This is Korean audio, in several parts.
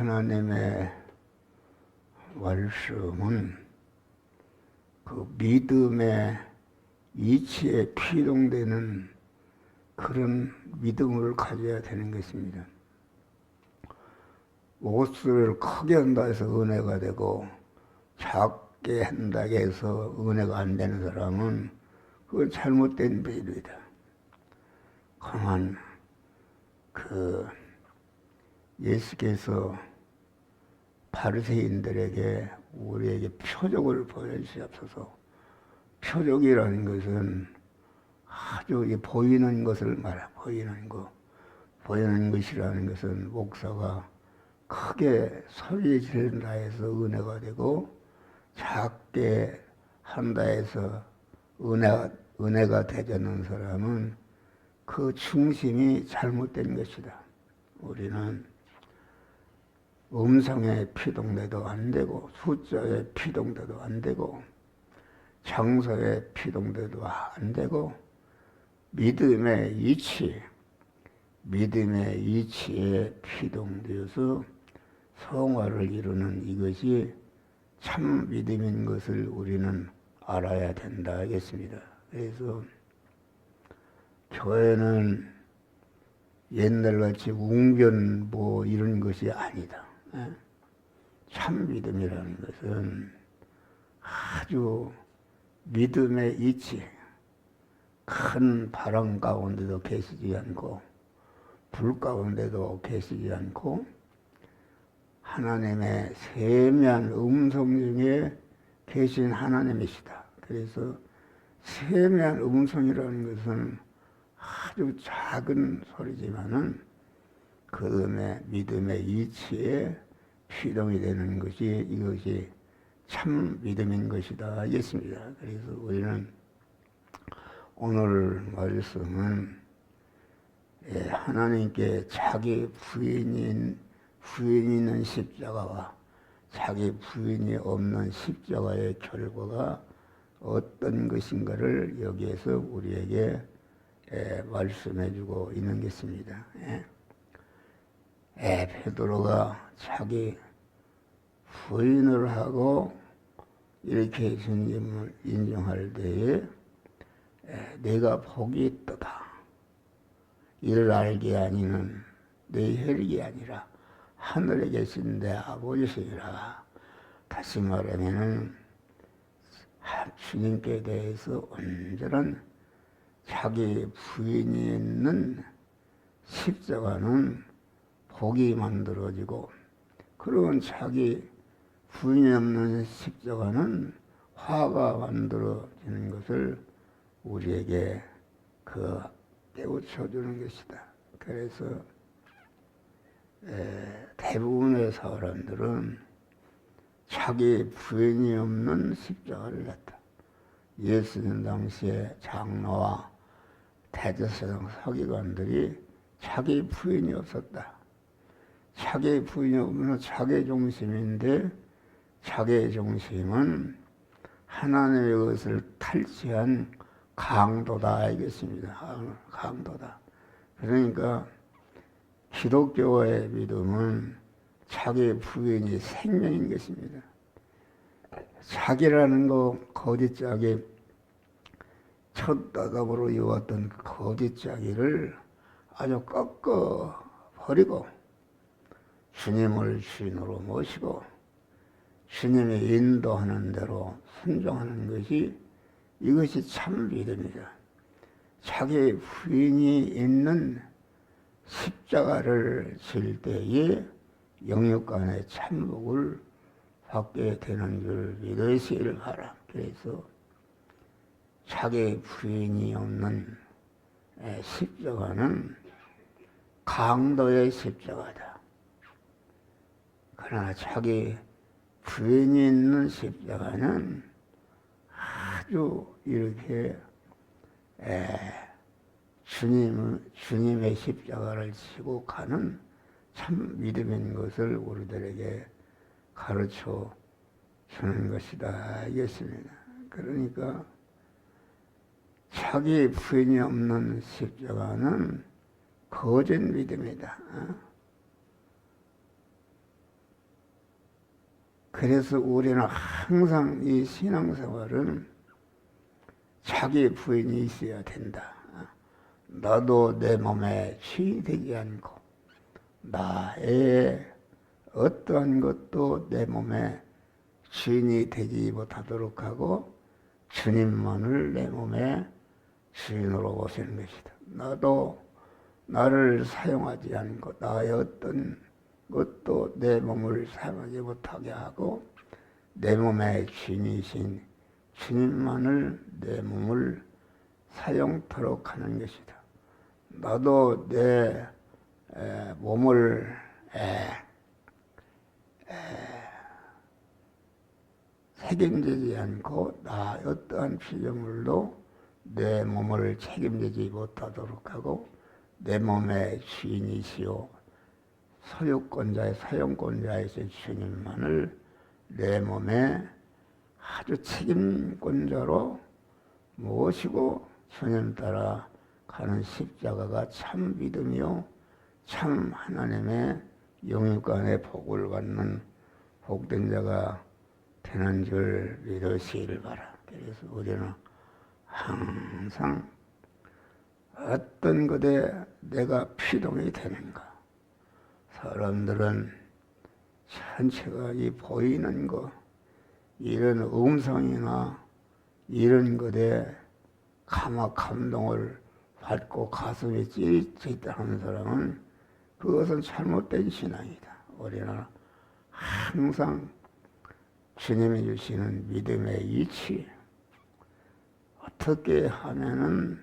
하나님의 말씀은 그 믿음의 이치에 피동되는 그런 믿음을 가져야 되는 것입니다. 무엇을 크게 한다 해서 은혜가 되고 작게 한다 해서 은혜가 안 되는 사람은 그건 잘못된 비유이다. 그만 예수께서 바리새인들에게 우리에게 표적을 보여주시옵소서. 표적이라는 것은 아주 보이는 것을 보이는 것이라는 것은 목사가 크게 소리 지른다 해서 은혜가 되고 작게 한다 해서 은혜가 되자는 사람은 그 중심이 잘못된 것이다. 우리는 음성에 피동돼도 안 되고 숫자에 피동돼도 안 되고 장소에 피동돼도 안 되고 믿음의 이치에 피동되어서 성화를 이루는 이것이 참 믿음인 것을 우리는 알아야 된다 하겠습니다. 그래서 교회는 옛날같이 웅변 이런 것이 아니다. 참 믿음이라는 것은 아주 믿음의 이치, 큰 바람 가운데도 계시지 않고 불 가운데도 계시지 않고 하나님의 세미한 음성 중에 계신 하나님이시다. 그래서 세미한 음성이라는 것은 아주 작은 소리지만은 그음의 믿음의 이치에 피동이 되는 것이 이것이 참 믿음인 것이다 하겠습니다. 그래서 우리는 오늘 말씀은 하나님께 자기 부인이 있는 십자가와 자기 부인이 없는 십자가의 결과가 어떤 것인가를 여기에서 우리에게 말씀해주고 있는 것입니다. 베드로가 자기 부인을 하고 이렇게 주님을 인정할 때에 내가 복이 있도다. 이를 알게 아니는 내 혈육이 아니라 하늘에 계신 내 아버지시니라. 다시 말하면은 주님께 대해서 온전한 자기 부인이 있는 십자가는 복이 만들어지고 그런 자기 부인이 없는 십자가는 화가 만들어지는 것을 우리에게 깨우쳐 주는 것이다. 그래서 대부분의 사람들은 자기 부인이 없는 십자가를 냈다. 예수님 당시에 장로와 대제사장 서기관들이 자기 부인이 없었다. 자기 부인이 없는 자기 중심인데 자기 중심은 하나님의 것을 탈취한 강도다 알겠습니다. 강도다. 그러니까 기독교의 믿음은 자기 부인이 생명인 것입니다. 자기라는 거 거짓자기 첫 따닥으로 이어왔던 거짓자기를 아주 꺾어 버리고 주님을 주인으로 모시고 주님이 인도하는 대로 순종하는 것이 이것이 참 믿음이다. 자기 부인이 있는 십자가를 질 때에 영육간의 참복을 받게 되는 줄 믿으시길 바라. 그래서 자기 부인이 없는 십자가는 강도의 십자가다. 그러나 자기 부인이 있는 십자가는 아주 이렇게 주님의 십자가를 지고 가는 참 믿음인 것을 우리들에게 가르쳐 주는 것이다 하겠습니다. 그러니까 자기 부인이 없는 십자가는 거짓 믿음이다. 그래서 우리는 항상 이 신앙생활은 자기 부인이 있어야 된다. 나도 내 몸에 주인이 되지 않고 나의 어떠한 것도 내 몸에 주인이 되지 못하도록 하고 주님만을 내 몸에 주인으로 모시는 것이다. 나도 나를 사용하지 않고 나의 어떤 것도 내 몸을 사용하지 못하게 하고 내 몸의 주인이신 주님만을 내 몸을 사용토록 하는 것이다. 나도 내 몸을 책임지지 않고 나 어떠한 피조물도 내 몸을 책임지지 못하도록 하고 내 몸의 주인이시오 소유권자의 사용권자이신 주님만을 내 몸에 아주 책임권자로 모시고 주님 따라 가는 십자가가 참 믿음이요 참 하나님의 영육간의 복을 받는 복된 자가 되는 줄 믿으시기를 바라. 그래서 우리는 항상 어떤 것에 내가 피동이 되는가. 사람들은 전체가 이 보이는 것, 이런 음성이나 이런 것에 감동을 받고 가슴이 찌릿찌릿하는 사람은 그것은 잘못된 신앙이다. 우리는 항상 주님이 주시는 믿음의 이치, 어떻게 하면은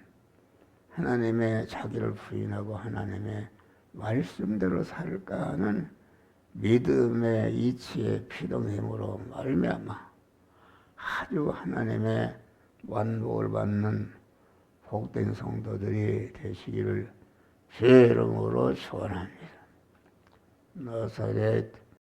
하나님의 자기를 부인하고 하나님의 말씀대로 살까 하는 믿음의 이치의 피동힘으로 말미암아 아주 하나님의 완복을 받는 복된 성도들이 되시기를 주의 이름으로 축원합니다. 나사렛